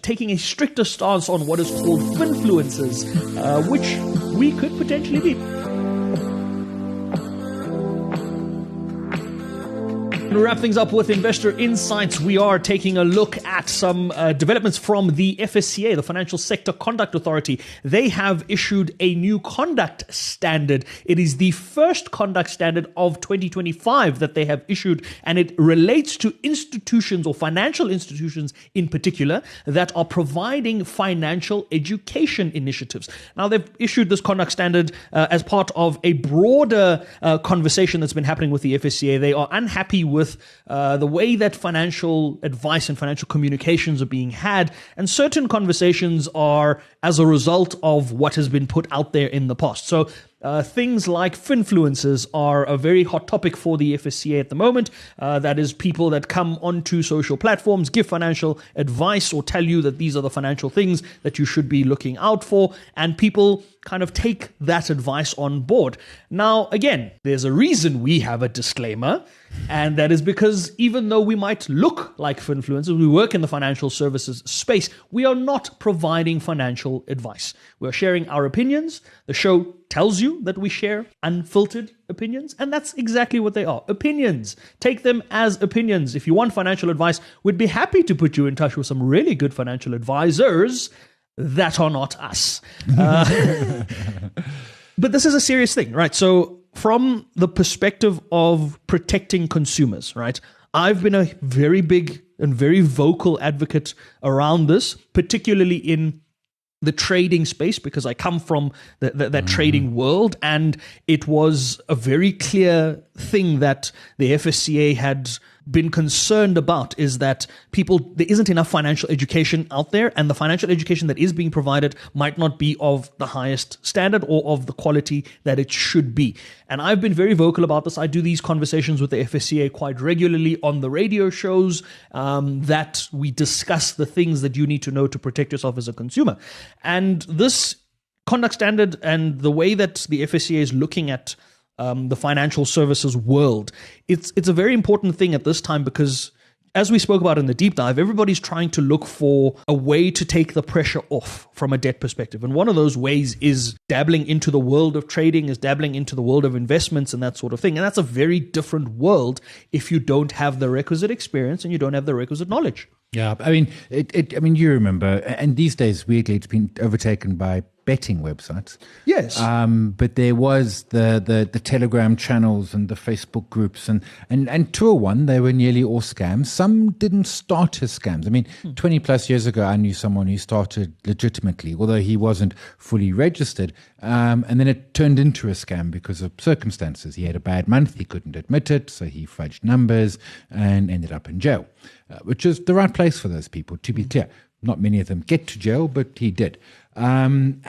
taking a stricter stance on what is called finfluencers, which we could potentially be. To wrap things up with Investor Insights, we are taking a look at some developments from the FSCA, the Financial Sector Conduct Authority. They have issued a new conduct standard. It is the first conduct standard of 2025 that they have issued, and it relates to institutions or financial institutions in particular that are providing financial education initiatives. Now, they've issued this conduct standard as part of a broader conversation that's been happening with the FSCA. They are unhappy with the way that financial advice and financial communications are being had, and certain conversations are as a result of what has been put out there in the past. So things like finfluencers are a very hot topic for the FSCA at the moment. That is people that come onto social platforms, give financial advice or tell you that these are the financial things that you should be looking out for, and people kind of take that advice on board. Now, again, there's a reason we have a disclaimer, and that is because even though we might look like finfluencers, we work in the financial services space, we are not providing financial advice. We're sharing our opinions. The show tells you that we share unfiltered opinions, and that's exactly what they are. Opinions. Take them as opinions. If you want financial advice, we'd be happy to put you in touch with some really good financial advisors that are not us. But this is a serious thing, right? So from the perspective of protecting consumers, right? I've been a very big and very vocal advocate around this, particularly in the trading space, because I come from that trading world, and it was a very clear thing that the FSCA had been concerned about, is that there isn't enough financial education out there, and the financial education that is being provided might not be of the highest standard or of the quality that it should be. And I've been very vocal about this. I do these conversations with the FSCA quite regularly on the radio shows, that we discuss the things that you need to know to protect yourself as a consumer. And this conduct standard and the way that the FSCA is looking at the financial services world, it's a very important thing at this time, because as we spoke about in the deep dive, everybody's trying to look for a way to take the pressure off from a debt perspective. And one of those ways is dabbling into the world of trading, is dabbling into the world of investments and that sort of thing. And that's a very different world if you don't have the requisite experience and you don't have the requisite knowledge. Yeah, I mean, you remember, and these days, weirdly, it's been overtaken by betting websites. Yes. But there was the Telegram channels and the Facebook groups, and 201, they were nearly all scams. Some didn't start as scams. I mean, 20 plus years ago, I knew someone who started legitimately, although he wasn't fully registered. And then it turned into a scam because of circumstances. He had a bad month, he couldn't admit it, so he fudged numbers and ended up in jail, which is the right place for those people, to be clear. Not many of them get to jail, but he did. And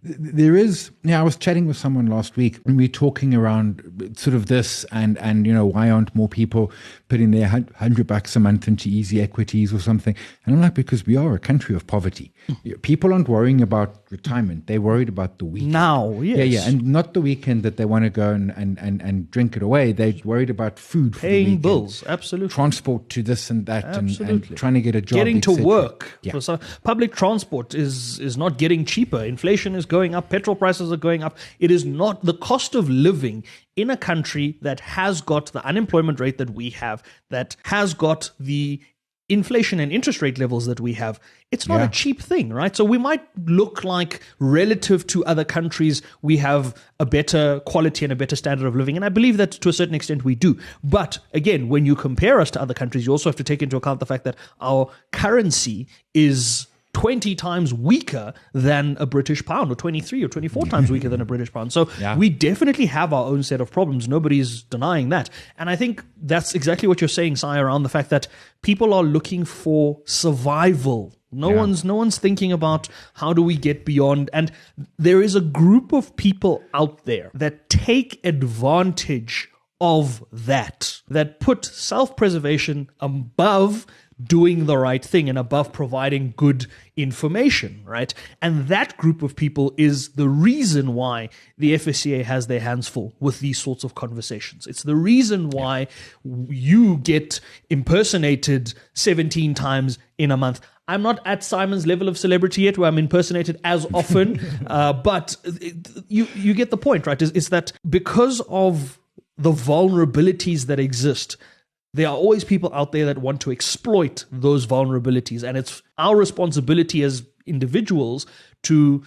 there is, I was chatting with someone last week, and we were talking around sort of this and why aren't more people putting their $100 a month into easy equities or something? And I'm like, because we are a country of poverty. People aren't worrying about retirement. They're worried about the weekend. Now, yes. Yeah. And not the weekend that they want to go and drink it away. They're worried about food for the paying weekend. bills, absolutely. Transport to this and that, and trying to get a job. Getting to work. Yeah. So public transport is not getting cheaper. Inflation is going up. Petrol prices are going up. It is not the cost of living in a country that has got the unemployment rate that we have, that has got the inflation and interest rate levels that we have. It's not a cheap thing, right? So we might look like, relative to other countries, we have a better quality and a better standard of living. And I believe that to a certain extent we do. But again, when you compare us to other countries, you also have to take into account the fact that our currency is 20 times weaker than a British pound, or 23 or 24 times weaker than a British pound. So we definitely have our own set of problems. Nobody's denying that. And I think that's exactly what you're saying, Sai, around the fact that people are looking for survival. No one's thinking about how do we get beyond. And there is a group of people out there that take advantage of that put self-preservation above doing the right thing and above providing good information, right? And that group of people is the reason why the FSCA has their hands full with these sorts of conversations. It's the reason why you get impersonated 17 times in a month. I'm not at Simon's level of celebrity yet where I'm impersonated as often, but you get the point, right? It's that because of the vulnerabilities that exist, there are always people out there that want to exploit those vulnerabilities. And it's our responsibility as individuals to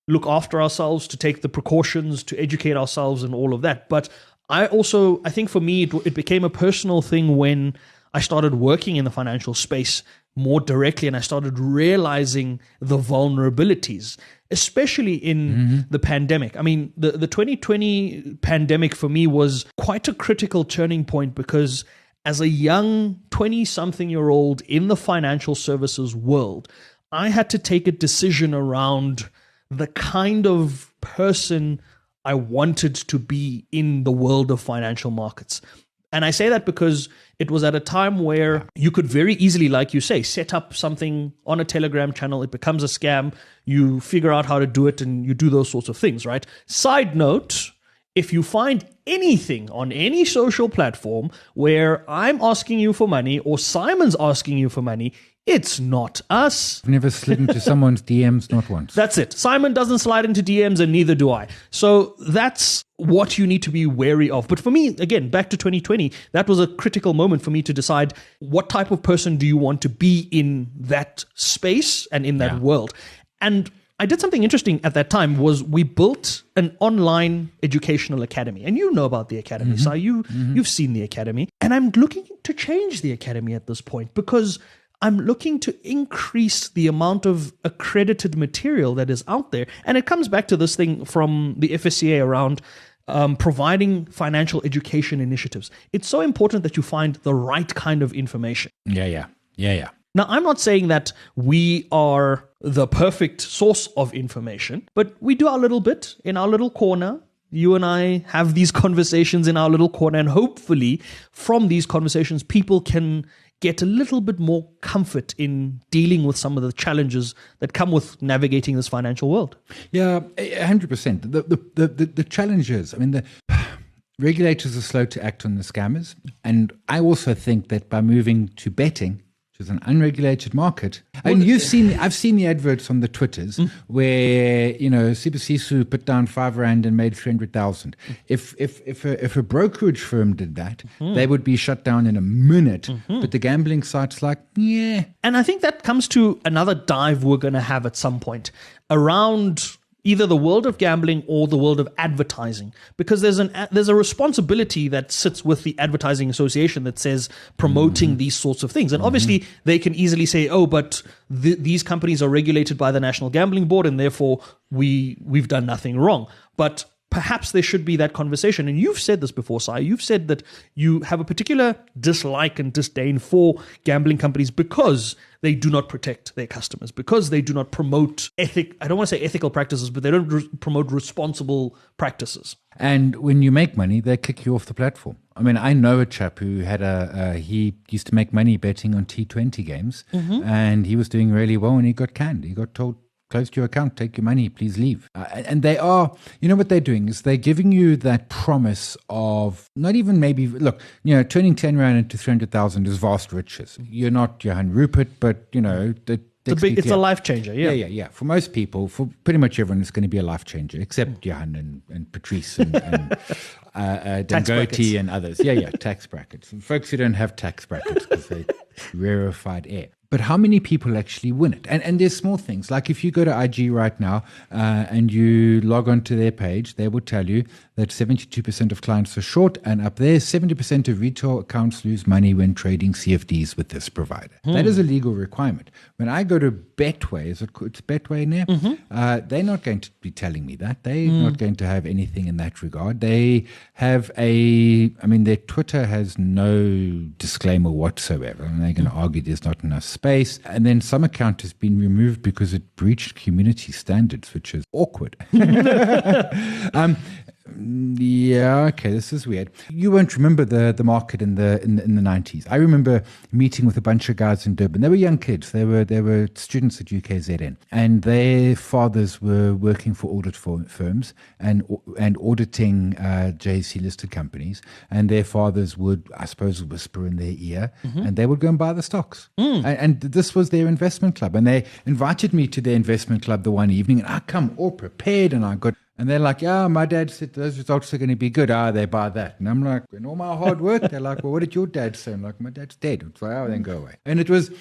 look after ourselves, to take the precautions, to educate ourselves and all of that. But I think for me, it became a personal thing when I started working in the financial space more directly, and I started realizing the vulnerabilities, especially in the pandemic. I mean, the 2020 pandemic for me was quite a critical turning point, because as a young 20-something-year-old in the financial services world, I had to take a decision around the kind of person I wanted to be in the world of financial markets. And I say that because it was at a time where you could very easily, like you say, set up something on a Telegram channel. It becomes a scam. You figure out how to do it and you do those sorts of things, right? Side note, if you find anything on any social platform where I'm asking you for money or Simon's asking you for money, it's not us. I've never slid into someone's DMs, not once. That's it. Simon doesn't slide into DMs and neither do I. So that's what you need to be wary of. But for me, again, back to 2020, that was a critical moment for me to decide what type of person do you want to be in that space and in that world. And I did something interesting at that time was we built an online educational academy. And you know about the academy, Si. You've seen the academy. And I'm looking to change the academy at this point because I'm looking to increase the amount of accredited material that is out there. And it comes back to this thing from the FSCA around providing financial education initiatives. It's so important that you find the right kind of information. Yeah. Now, I'm not saying that we are the perfect source of information, but we do our little bit in our little corner. You and I have these conversations in our little corner, and hopefully from these conversations, people can get a little bit more comfort in dealing with some of the challenges that come with navigating this financial world. Yeah, 100%. The challenge is, I mean, the regulators are slow to act on the scammers. And I also think that by moving to betting, which is an unregulated market. And I've seen the adverts on the Twitters where, Super Sisu put down R5 and made 300,000. If a brokerage firm did that, they would be shut down in a minute. But the gambling site's like, yeah. And I think that comes to another dive we're going to have at some point around either the world of gambling or the world of advertising, because there's a responsibility that sits with the Advertising Association that says promoting these sorts of things. And obviously they can easily say, oh, but these companies are regulated by the National Gambling Board and therefore we've done nothing wrong. But perhaps there should be that conversation. And you've said this before, Si. You've said that you have a particular dislike and disdain for gambling companies because they do not protect their customers, because they do not promote I don't want to say ethical practices, but they don't promote responsible practices. And when you make money, they kick you off the platform. I mean, I know a chap who had he used to make money betting on T20 games, and he was doing really well, and he got canned. He got told, close your account, take your money, please leave. And they are, what they're doing is they're giving you that promise of not even maybe, look, turning 10 rand into 300,000 is vast riches. You're not Johan Rupert, but, it's a life changer, yeah. Yeah. For most people, for pretty much everyone, it's going to be a life changer, except Johan and Patrice and Dangote and others. Yeah, tax brackets. Folks who don't have tax brackets because they're rarefied air. But how many people actually win it? And there's small things. Like if you go to IG right now and you log onto their page, they will tell you that 72% of clients are short, and up there, 70% of retail accounts lose money when trading CFDs with this provider. That is a legal requirement. When I go to Betway, it's Betway now, they're not going to be telling me that. They're not going to have anything in that regard. They have their Twitter has no disclaimer whatsoever, and they're going to argue there's not enough space. And then some account has been removed because it breached community standards, which is awkward. Yeah, okay, this is weird. You won't remember the market in the 90s. I remember meeting with a bunch of guys in Durban. They were young kids. They were students at UKZN, and their fathers were working for audit firms and auditing JSE listed companies. And their fathers would, I suppose, whisper in their ear, and they would go and buy the stocks. And this was their investment club, and they invited me to their investment club the one evening, and I come all prepared, and they're like, yeah, my dad said those results are going to be good. They buy that. And I'm like, in all my hard work, they're like, well, what did your dad say? I'm like, my dad's dead. It's like, then go away. And it was,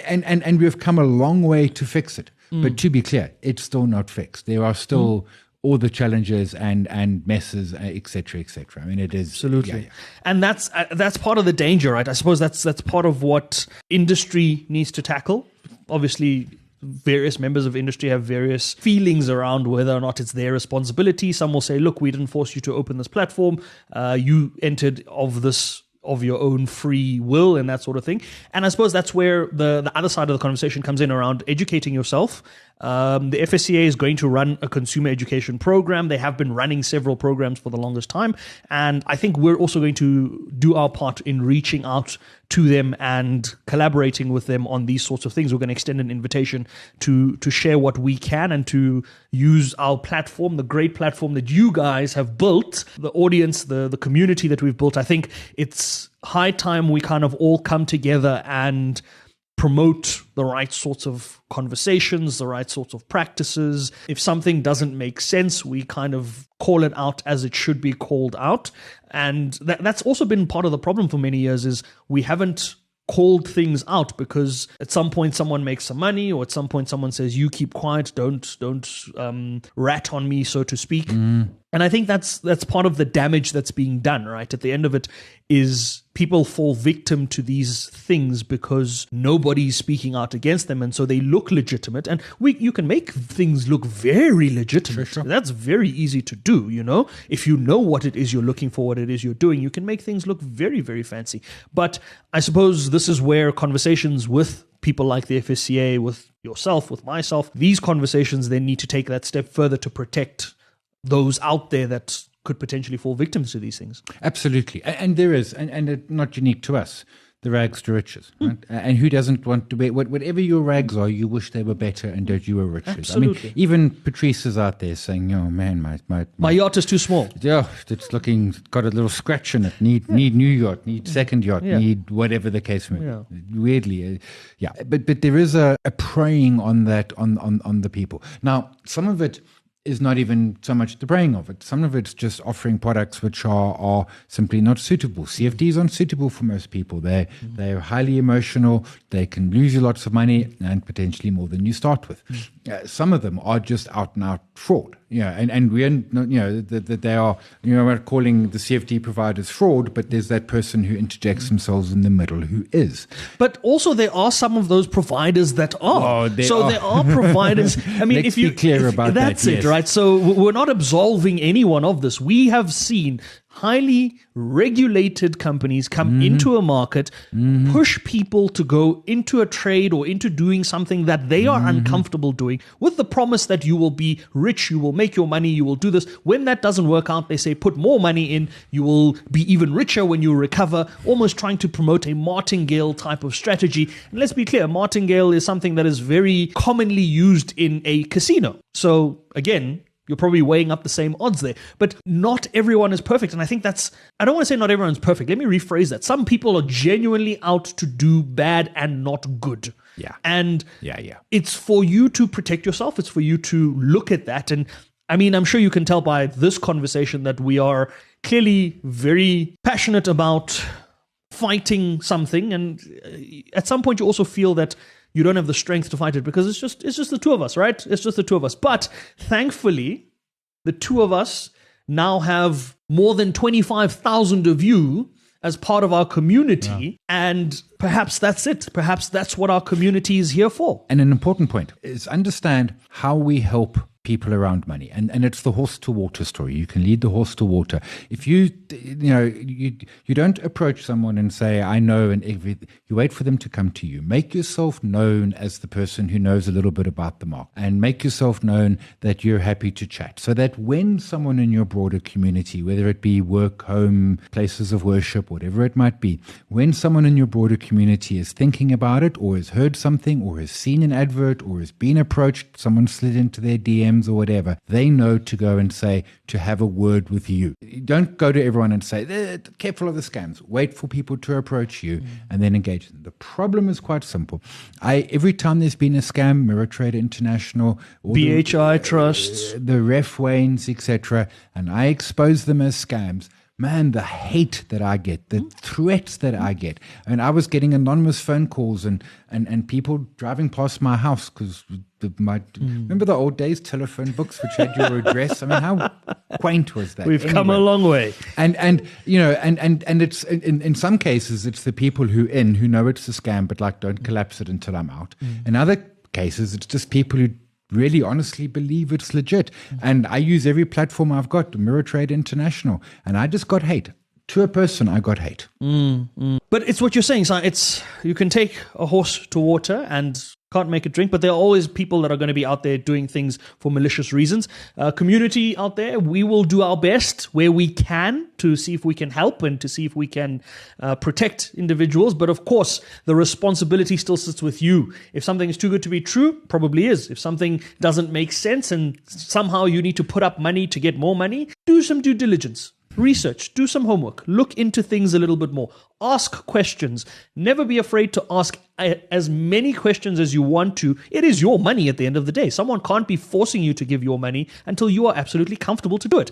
and we've come a long way to fix it. But to be clear, it's still not fixed. There are still all the challenges and messes, et cetera, et cetera. I mean, it is. Absolutely. Yeah. And that's part of the danger, right? I suppose that's part of what industry needs to tackle. Obviously, various members of industry have various feelings around whether or not it's their responsibility. Some will say, look, we didn't force you to open this platform. You entered of your own free will and that sort of thing. And I suppose that's where the other side of the conversation comes in around educating yourself. The FSCA is going to run a consumer education program. They have been running several programs for the longest time. And I think we're also going to do our part in reaching out to them and collaborating with them on these sorts of things. We're going to extend an invitation to share what we can and to use our platform, the great platform that you guys have built, the audience, the community that we've built. I think it's high time we kind of all come together and promote the right sorts of conversations, the right sorts of practices. If something doesn't make sense, we kind of call it out as it should be called out. And that's also been part of the problem for many years is we haven't called things out because at some point someone makes some money, or at some point someone says, you keep quiet, don't rat on me, so to speak. And I think that's part of the damage that's being done, right? At the end of it is people fall victim to these things because nobody's speaking out against them, and so they look legitimate. And you can make things look very legitimate. Sure. That's very easy to do, If you know what it is you're looking for, what it is you're doing, you can make things look very, very fancy. But I suppose this is where conversations with people like the FSCA, with yourself, with myself, these conversations then need to take that step further to protect those out there that could potentially fall victims to these things. Absolutely. And there is, and it's not unique to us, the rags to riches. Right? And who doesn't want to be, whatever your rags are, you wish they were better and that you were riches. Absolutely. I mean, even Patrice is out there saying, oh man, my yacht is too small. Yeah, it's got a little scratch in it. Need new yacht, need second yacht, need whatever the case may be. Weirdly, yeah. But there is a preying on that, on the people. Now, some of it is not even so much the preying of it. Some of it's just offering products which are simply not suitable. CFDs aren't suitable for most people. They're highly emotional. They can lose you lots of money and potentially more than you start with. Some of them are just out and out fraud. And we're that they are. We're calling the CFD providers fraud, but there's that person who interjects themselves in the middle who is. But also there are some of those providers that are. There are providers. I mean, Let's be clear about that. That's it, right? So we're not absolving anyone of this. We have seen highly regulated companies come into a market, push people to go into a trade or into doing something that they are uncomfortable doing with the promise that you will be rich, you will make your money, you will do this. When that doesn't work out, they say put more money in, you will be even richer when you recover, almost trying to promote a martingale type of strategy. And let's be clear, martingale is something that is very commonly used in a casino. So again, you're probably weighing up the same odds there. But not everyone is perfect. And I think I don't want to say not everyone's perfect. Let me rephrase that. Some people are genuinely out to do bad and not good. Yeah. And it's for you to protect yourself. It's for you to look at that. And I mean, I'm sure you can tell by this conversation that we are clearly very passionate about fighting something. And at some point you also feel that you don't have the strength to fight it because it's just the two of us, right? It's just the two of us. But thankfully, the two of us now have more than 25,000 of you as part of our community. And perhaps that's it. Perhaps that's what our community is here for. And an important point is understand how we help people around money. And it's the horse to water story. You can lead the horse to water. If you don't approach someone and say, I know, and you wait for them to come to you. Make yourself known as the person who knows a little bit about the market, and make yourself known that you're happy to chat, so that when someone in your broader community, whether it be work, home, places of worship, whatever it might be, when someone in your broader community is thinking about it, or has heard something, or has seen an advert, or has been approached, someone slid into their DM or whatever, they know to go and say, to have a word with you. Don't go to everyone and say, careful of the scams. Wait for people to approach you and then engage them. The problem is quite simple. Every time there's been a scam, Mirror Trader International, or BHI Trusts, the Ref Waynes, etc., and I expose them as scams, man, the hate that I get, the threats that I get. I mean, I was getting anonymous phone calls and people driving past my house because remember the old days telephone books which had your address? I mean, how quaint was that? We've come a long way. And it's in some cases it's the people who know it's a scam but like don't collapse it until I'm out. In other cases it's just people who really honestly believe it's legit. And I use every platform I've got, Mirror Trade International, and I just got hate. To a person, I got hate. But it's what you're saying, so you can take a horse to water and can't make it drink, but there are always people that are going to be out there doing things for malicious reasons. Community out there, we will do our best where we can to see if we can help and to see if we can protect individuals. But of course, the responsibility still sits with you. If something is too good to be true, probably is. If something doesn't make sense and somehow you need to put up money to get more money, do some due diligence. Research, do some homework, look into things a little bit more. Ask questions. Never be afraid to ask as many questions as you want to. It is your money at the end of the day. Someone can't be forcing you to give your money until you are absolutely comfortable to do it.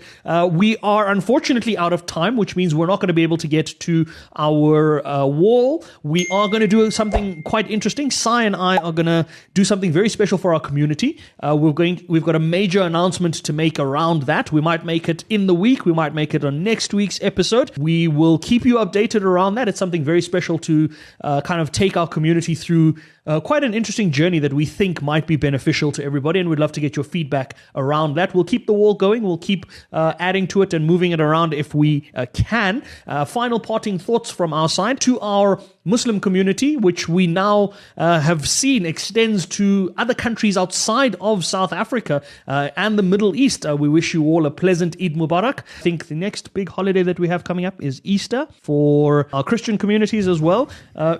We are unfortunately out of time, which means we're not going to be able to get to our wall. We are going to do something quite interesting. Sai and I are going to do something very special for our community. We've got a major announcement to make around that. We might make it in the week. We might make it on next week's episode. We will keep you updated around that. It's something very special to kind of take our community through quite an interesting journey that we think might be beneficial to everybody, and we'd love to get your feedback around that. We'll keep the wall going. We'll keep adding to it and moving it around if we can. Final parting thoughts from our side to our Muslim community, which we now have seen extends to other countries outside of South Africa and the Middle East. We wish you all a pleasant Eid Mubarak. I think the next big holiday that we have coming up is Easter for our Christian communities as well.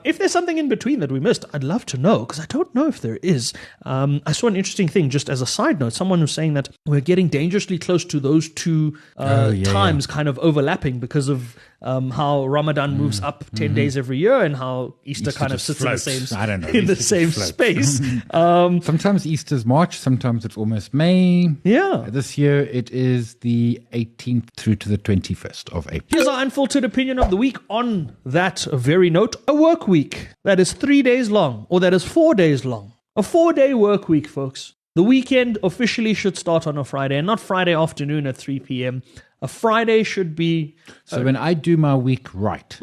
If there's something in between that we missed, I'd love to know, because I don't know if there is. I saw an interesting thing, just as a side note. Someone was saying that we're getting dangerously close to those two times kind of overlapping because of how Ramadan moves up 10 days every year, and how Easter kind of sits floats. in the same space. Sometimes Easter's March, sometimes it's almost May. Yeah. This year it is the 18th through to the 21st of April. Here's our unfiltered opinion of the week. On that very note, a work week that is 3 days long, or that is 4 days long. A 4-day work week, folks. The weekend officially should start on a Friday, and not Friday afternoon at 3 p.m. A Friday should be... So when I do my week right,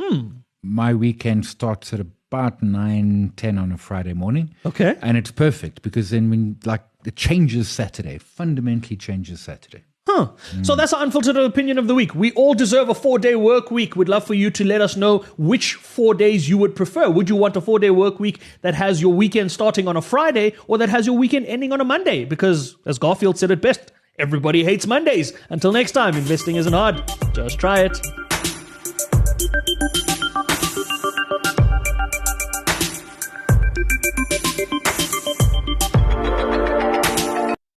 my weekend starts at about 9, 10 on a Friday morning. Okay. And it's perfect, because then when it changes Saturday, fundamentally changes Saturday. So that's our unfiltered opinion of the week. We all deserve a 4-day work week. We'd love for you to let us know which 4 days you would prefer. Would you want a 4-day work week that has your weekend starting on a Friday, or that has your weekend ending on a Monday? Because, as Garfield said it best, everybody hates Mondays. Until next time, investing isn't hard. Just try it.